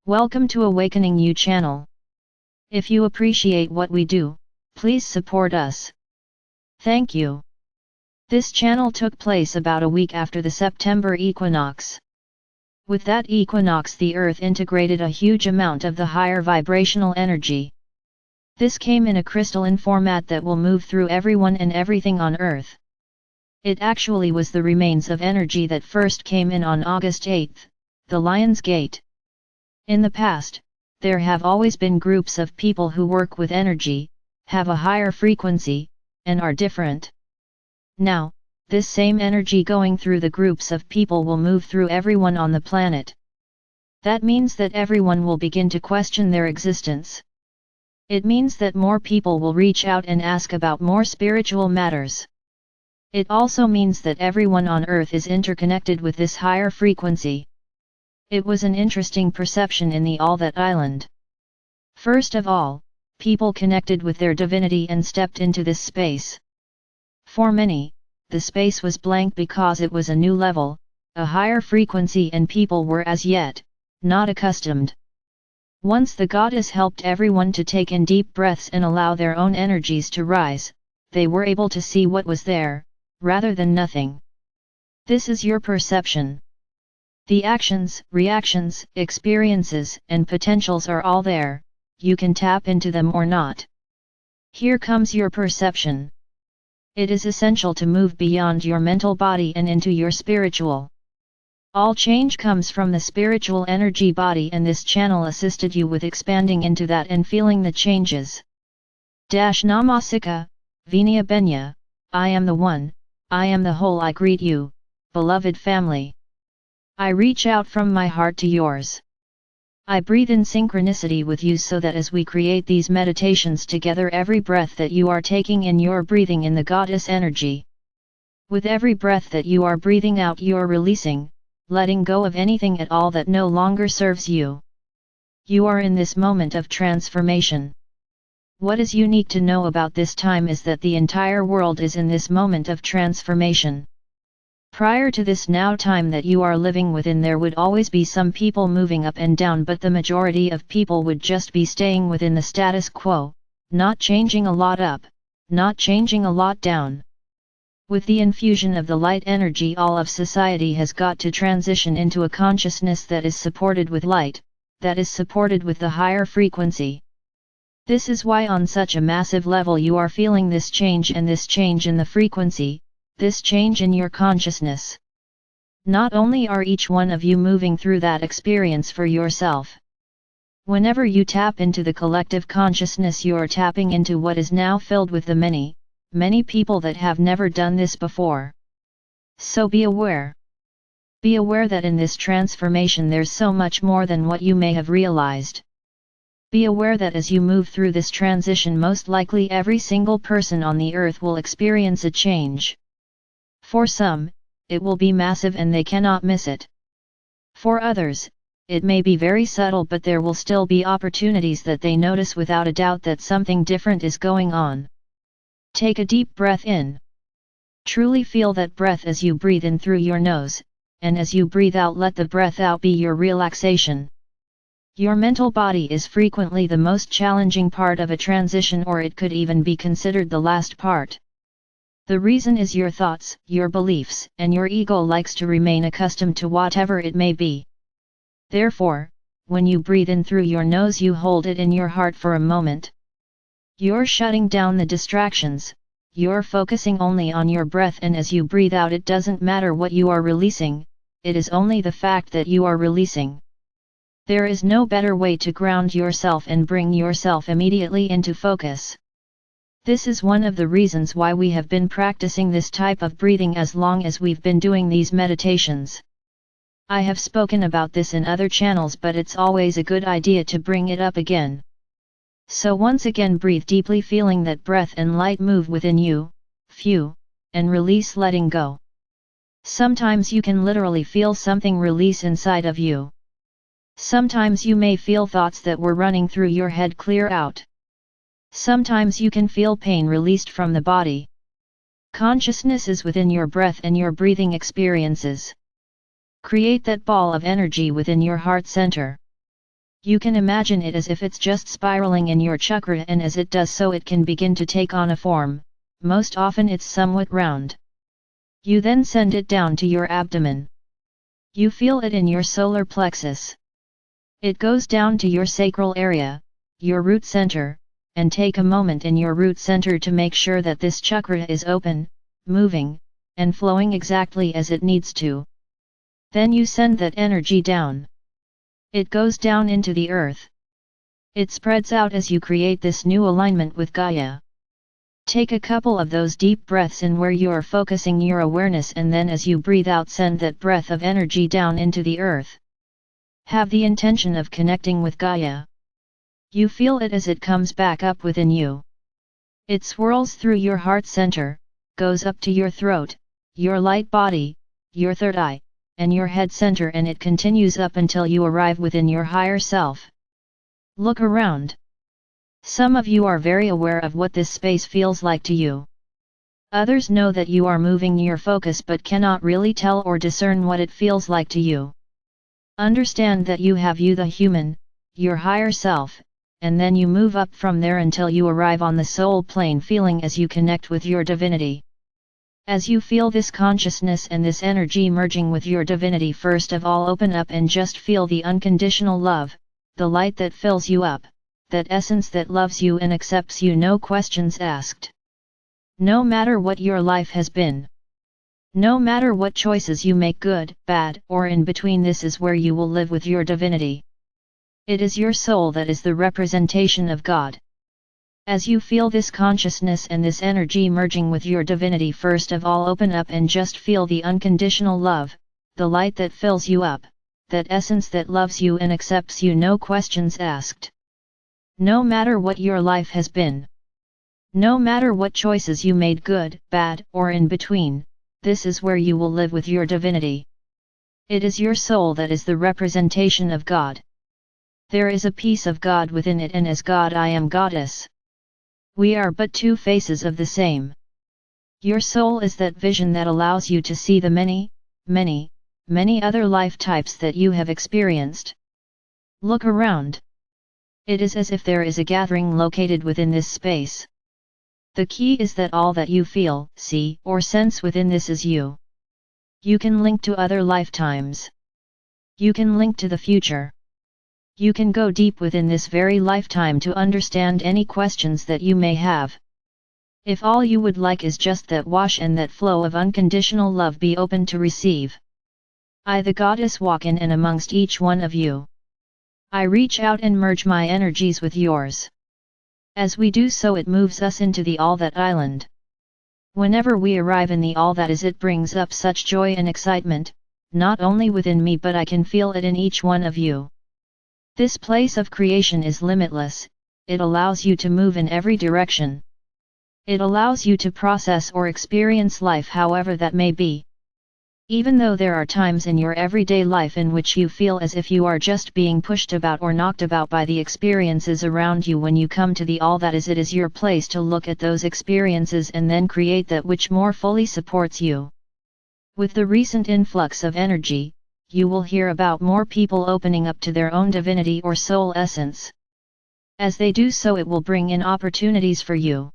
Welcome to Awakening You channel. If you appreciate what we do, please support us. Thank you. This channel took place about a week after the September equinox. With that equinox, the Earth integrated a huge amount of the higher vibrational energy. This came in a crystalline format that will move through everyone and everything on Earth. It actually was the remains of energy that first came in on August 8, the Lion's Gate. In the past, there have always been groups of people who work with energy, have a higher frequency, and are different. Now, this same energy going through the groups of people will move through everyone on the planet. That means that everyone will begin to question their existence. It means that more people will reach out and ask about more spiritual matters. It also means that everyone on Earth is interconnected with this higher frequency. It was an interesting perception in the All That Island. First of all, people connected with their divinity and stepped into this space. For many, the space was blank because it was a new level, a higher frequency, and people were as yet not accustomed. Once the goddess helped everyone to take in deep breaths and allow their own energies to rise, they were able to see what was there, rather than nothing. This is your perception. The actions, reactions, experiences, and potentials are all there, you can tap into them or not. Here comes your perception. It is essential to move beyond your mental body and into your spiritual. All change comes from the spiritual energy body, and this channel assisted you with expanding into that and feeling the changes. Namasika, Vinaya Benya, I am the one, I am the whole. I greet you, beloved family. I reach out from my heart to yours. I breathe in synchronicity with you so that as we create these meditations together, every breath that you are taking in, you're breathing in the goddess energy. With every breath that you are breathing out, you're releasing, letting go of anything at all that no longer serves you. You are in this moment of transformation. What is unique to know about this time is that the entire world is in this moment of transformation. Prior to this now time that you are living within, there would always be some people moving up and down, but the majority of people would just be staying within the status quo, not changing a lot up, not changing a lot down. With the infusion of the light energy, all of society has got to transition into a consciousness that is supported with light, that is supported with the higher frequency. This is why on such a massive level you are feeling this change, and this change in the frequency, this change in your consciousness. Not only are each one of you moving through that experience for yourself. Whenever you tap into the collective consciousness, you're tapping into what is now filled with the many, many people that have never done this before. So be aware. Be aware that in this transformation there's so much more than what you may have realized. Be aware that as you move through this transition, most likely every single person on the earth will experience a change. For some, it will be massive and they cannot miss it. For others, it may be very subtle, but there will still be opportunities that they notice without a doubt that something different is going on. Take a deep breath in. Truly feel that breath as you breathe in through your nose, and as you breathe out, let the breath out be your relaxation. Your mental body is frequently the most challenging part of a transition, or it could even be considered the last part. The reason is your thoughts, your beliefs, and your ego likes to remain accustomed to whatever it may be. Therefore, when you breathe in through your nose, you hold it in your heart for a moment. You're shutting down the distractions, you're focusing only on your breath, and as you breathe out, it doesn't matter what you are releasing, it is only the fact that you are releasing. There is no better way to ground yourself and bring yourself immediately into focus. This is one of the reasons why we have been practicing this type of breathing as long as we've been doing these meditations. I have spoken about this in other channels, but it's always a good idea to bring it up again. So once again, breathe deeply, feeling that breath and light move within you, and release, letting go. Sometimes you can literally feel something release inside of you. Sometimes you may feel thoughts that were running through your head clear out. Sometimes you can feel pain released from the body. Consciousness is within your breath and your breathing experiences. Create that ball of energy within your heart center. You can imagine it as if it's just spiraling in your chakra, and as it does so it can begin to take on a form, most often it's somewhat round. You then send it down to your abdomen. You feel it in your solar plexus. It goes down to your sacral area, your root center, and take a moment in your root center to make sure that this chakra is open, moving, and flowing exactly as it needs to. Then you send that energy down. It goes down into the earth. It spreads out as you create this new alignment with Gaia. Take a couple of those deep breaths in where you are focusing your awareness, and then as you breathe out, send that breath of energy down into the earth. Have the intention of connecting with Gaia. You feel it as it comes back up within you. It swirls through your heart center, goes up to your throat, your light body, your third eye, and your head center, and it continues up until you arrive within your higher self. Look around. Some of you are very aware of what this space feels like to you. Others know that you are moving your focus but cannot really tell or discern what it feels like to you. Understand that you have you, the human, your higher self, and then you move up from there until you arrive on the soul plane, feeling as you connect with your divinity. As you feel this consciousness and this energy merging with your divinity, first of all open up and just feel the unconditional love, the light that fills you up, that essence that loves you and accepts you, no questions asked. No matter what your life has been. No matter what choices you make, good, bad, or in between, this is where you will live with your divinity. It is your soul that is the representation of God. As you feel this consciousness and this energy merging with your divinity, first of all open up and just feel the unconditional love, the light that fills you up, that essence that loves you and accepts you, no questions asked. No matter what your life has been. No matter what choices you made, good, bad, or in between, this is where you will live with your divinity. It is your soul that is the representation of God. There is a piece of God within it, and as God I am Goddess. We are but two faces of the same. Your soul is that vision that allows you to see the many, many, many other life types that you have experienced. Look around. It is as if there is a gathering located within this space. The key is that all that you feel, see, or sense within this is you. You can link to other lifetimes. You can link to the future. You can go deep within this very lifetime to understand any questions that you may have. If all you would like is just that wash and that flow of unconditional love, be open to receive. I, the Goddess, walk in and amongst each one of you. I reach out and merge my energies with yours. As we do so, it moves us into the All That Island. Whenever we arrive in the All That Is, it brings up such joy and excitement, not only within me but I can feel it in each one of you. This place of creation is limitless, it allows you to move in every direction. It allows you to process or experience life however that may be. Even though there are times in your everyday life in which you feel as if you are just being pushed about or knocked about by the experiences around you, when you come to the All That Is, it is your place to look at those experiences and then create that which more fully supports you. With the recent influx of energy, you will hear about more people opening up to their own divinity or soul essence. As they do so, it will bring in opportunities for you.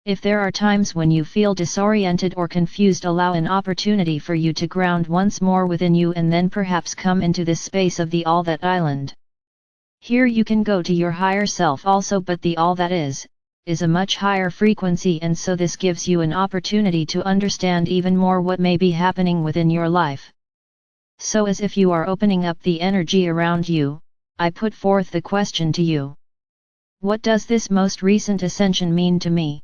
If there are times when you feel disoriented or confused, allow an opportunity for you to ground once more within you and then perhaps come into this space of the All That Island. Here you can go to your higher self also, but the All That Is a much higher frequency, and so this gives you an opportunity to understand even more what may be happening within your life. So as if you are opening up the energy around you, I put forth the question to you. What does this most recent ascension mean to me?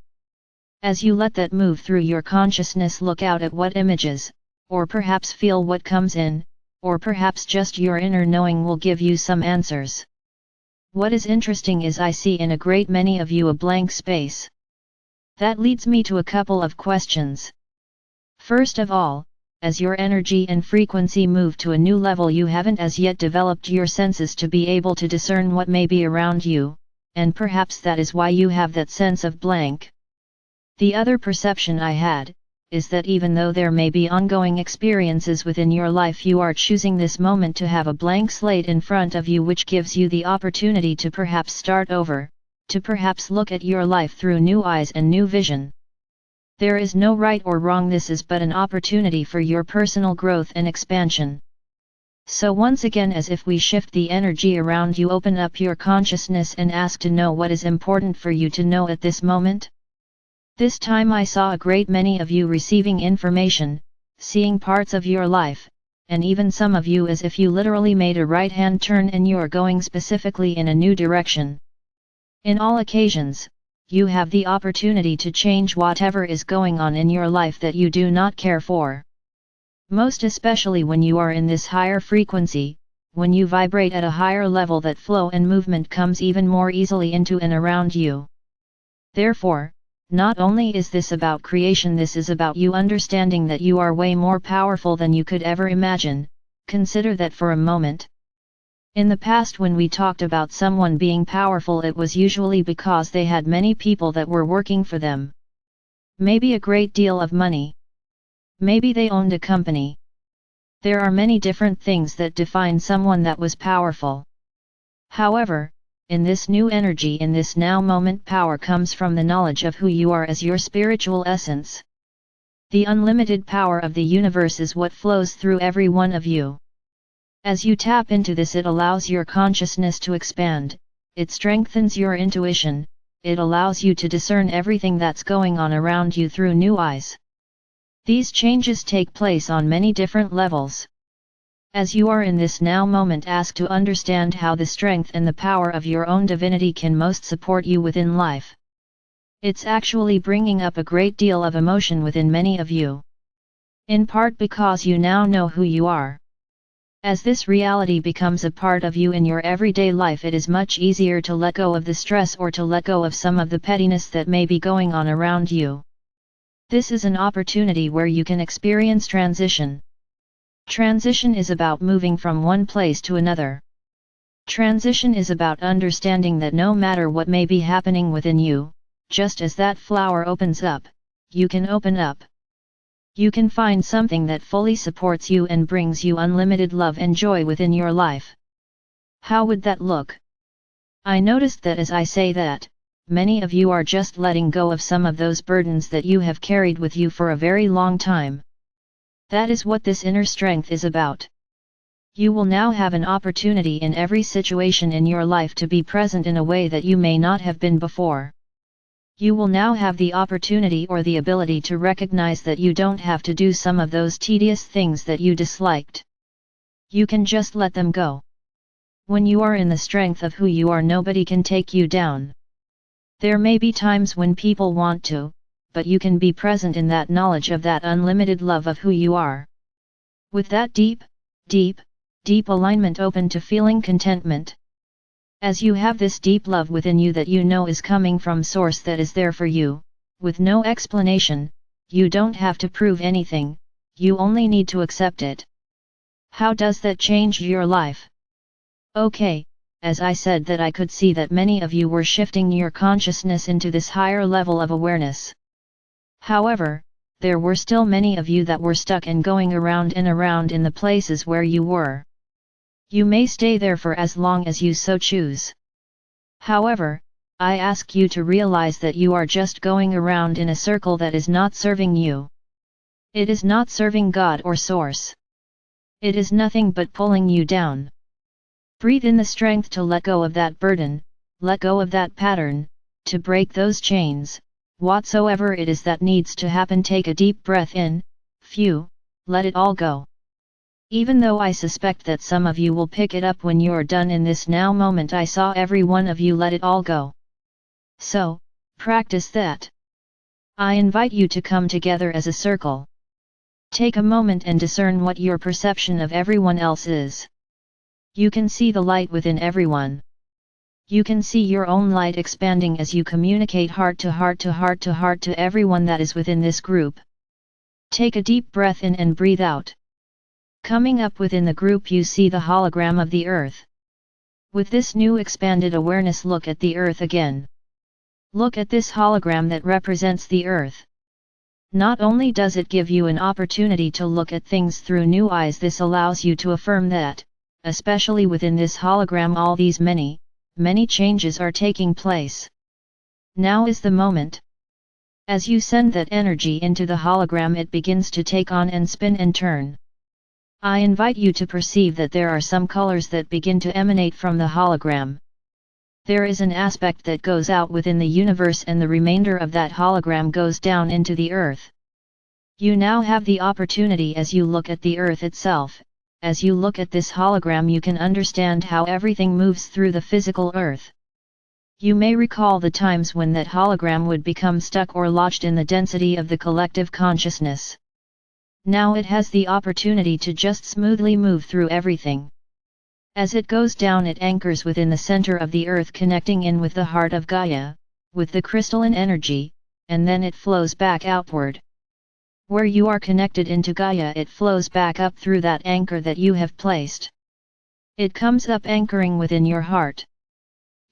As you let that move through your consciousness, look out at what images, or perhaps feel what comes in, or perhaps just your inner knowing will give you some answers. What is interesting is I see in a great many of you a blank space. That leads me to a couple of questions. First of all, as your energy and frequency move to a new level, you haven't as yet developed your senses to be able to discern what may be around you, and perhaps that is why you have that sense of blank. The other perception I had, is that even though there may be ongoing experiences within your life, you are choosing this moment to have a blank slate in front of you, which gives you the opportunity to perhaps start over, to perhaps look at your life through new eyes and new vision. There is no right or wrong, this is but an opportunity for your personal growth and expansion. So once again, as if we shift the energy around you, open up your consciousness and ask to know what is important for you to know at this moment. This time I saw a great many of you receiving information, seeing parts of your life, and even some of you as if you literally made a right-hand turn and you're going specifically in a new direction. In all occasions, you have the opportunity to change whatever is going on in your life that you do not care for. Most especially when you are in this higher frequency, when you vibrate at a higher level, that flow and movement comes even more easily into and around you. Therefore, not only is this about creation, this is about you understanding that you are way more powerful than you could ever imagine. Consider that for a moment. In the past, when we talked about someone being powerful, it was usually because they had many people that were working for them. Maybe a great deal of money. Maybe they owned a company. There are many different things that define someone that was powerful. However, in this new energy, in this now moment, power comes from the knowledge of who you are as your spiritual essence. The unlimited power of the universe is what flows through every one of you. As you tap into this, it allows your consciousness to expand, it strengthens your intuition, it allows you to discern everything that's going on around you through new eyes. These changes take place on many different levels. As you are in this now moment, ask to understand how the strength and the power of your own divinity can most support you within life. It's actually bringing up a great deal of emotion within many of you. In part because you now know who you are. As this reality becomes a part of you in your everyday life, it is much easier to let go of the stress or to let go of some of the pettiness that may be going on around you. This is an opportunity where you can experience transition. Transition is about moving from one place to another. Transition is about understanding that no matter what may be happening within you, just as that flower opens up, you can open up. You can find something that fully supports you and brings you unlimited love and joy within your life. How would that look? I noticed that as I say that, many of you are just letting go of some of those burdens that you have carried with you for a very long time. That is what this inner strength is about. You will now have an opportunity in every situation in your life to be present in a way that you may not have been before. You will now have the opportunity or the ability to recognize that you don't have to do some of those tedious things that you disliked. You can just let them go. When you are in the strength of who you are, nobody can take you down. There may be times when people want to, but you can be present in that knowledge of that unlimited love of who you are. With that deep alignment, open to feeling contentment. As you have this deep love within you that you know is coming from source that is there for you, with no explanation, you don't have to prove anything, you only need to accept it. How does that change your life? Okay, as I said that I could see that many of you were shifting your consciousness into this higher level of awareness. However, there were still many of you that were stuck and going around and around in the places where you were. You may stay there for as long as you so choose. However, I ask you to realize that you are just going around in a circle that is not serving you. It is not serving God or Source. It is nothing but pulling you down. Breathe in the strength to let go of that burden, let go of that pattern, to break those chains. Whatsoever it is that needs to happen, take a deep breath in, let it all go. Even though I suspect that some of you will pick it up when you're done in this now moment, I saw every one of you let it all go. So, practice that. I invite you to come together as a circle. Take a moment and discern what your perception of everyone else is. You can see the light within everyone. You can see your own light expanding as you communicate heart to heart to heart to heart to everyone that is within this group. Take a deep breath in and breathe out. Coming up within the group, you see the hologram of the earth. With this new expanded awareness, look at the earth again. Look at this hologram that represents the earth. Not only does it give you an opportunity to look at things through new eyes, this allows you to affirm that, especially within this hologram, all these many changes are taking place. Now is the moment. As you send that energy into the hologram, it begins to take on and spin and turn. I invite you to perceive that there are some colors that begin to emanate from the hologram. There is an aspect that goes out within the universe, and the remainder of that hologram goes down into the earth. You now have the opportunity, as you look at the earth itself, as you look at this hologram, you can understand how everything moves through the physical earth. You may recall the times when that hologram would become stuck or lodged in the density of the collective consciousness. Now it has the opportunity to just smoothly move through everything. As it goes down, it anchors within the center of the earth, connecting in with the heart of Gaia, with the crystalline energy, and then it flows back outward. Where you are connected into Gaia, it flows back up through that anchor that you have placed. It comes up anchoring within your heart.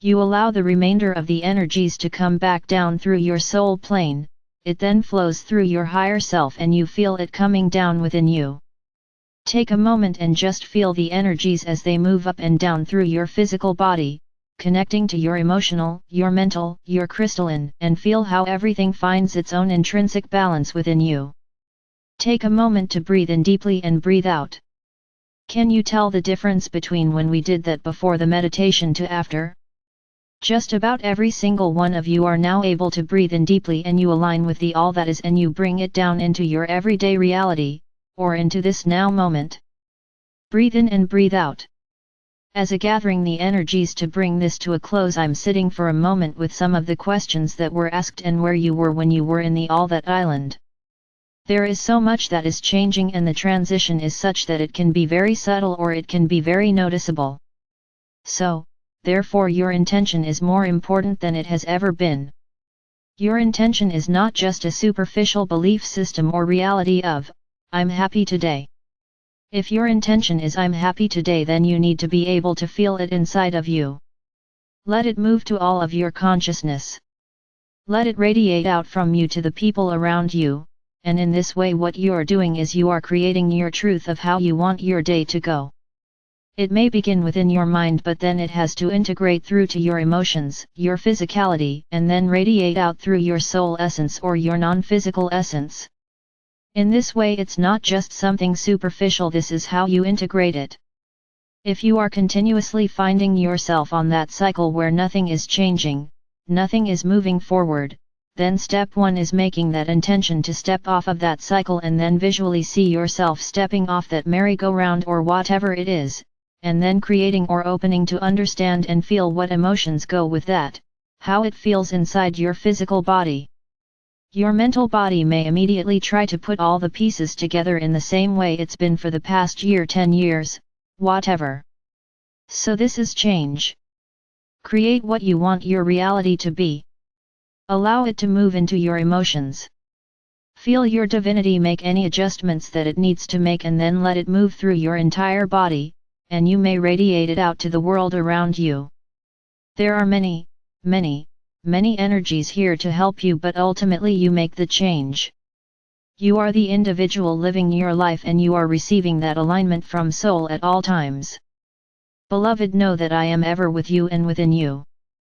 You allow the remainder of the energies to come back down through your soul plane. It then flows through your higher self and you feel it coming down within you. Take a moment and just feel the energies as they move up and down through your physical body, connecting to your emotional, your mental, your crystalline, and feel how everything finds its own intrinsic balance within you. Take a moment to breathe in deeply and breathe out. Can you tell the difference between when we did that before the meditation to after? Just about every single one of you are now able to breathe in deeply, and you align with the all that is, and you bring it down into your everyday reality, or into this now moment. Breathe in and breathe out. As a gathering the energies to bring this to a close, I'm sitting for a moment with some of the questions that were asked and where you were when you were in the all that island. There is so much that is changing, and the transition is such that it can be very subtle or it can be very noticeable. So, therefore your intention is more important than it has ever been. Your intention is not just a superficial belief system or reality of, I'm happy today. If your intention is I'm happy today, then you need to be able to feel it inside of you. Let it move to all of your consciousness. Let it radiate out from you to the people around you, and in this way what you are doing is you are creating your truth of how you want your day to go. It may begin within your mind, but then it has to integrate through to your emotions, your physicality, and then radiate out through your soul essence or your non-physical essence. In this way it's not just something superficial, this is how you integrate it. If you are continuously finding yourself on that cycle where nothing is changing, nothing is moving forward, then step 1 is making that intention to step off of that cycle and then visually see yourself stepping off that merry-go-round or whatever it is, and then creating or opening to understand and feel what emotions go with that, how it feels inside your physical body. Your mental body may immediately try to put all the pieces together in the same way it's been for the past year, 10 years, whatever. So this is change. Create what you want your reality to be. Allow it to move into your emotions. Feel your divinity make any adjustments that it needs to make, and then let it move through your entire body, and you may radiate it out to the world around you. There are many energies here to help you, but ultimately you make the change. You are the individual living your life, and you are receiving that alignment from soul at all times. Beloved, know that I am ever with you and within you.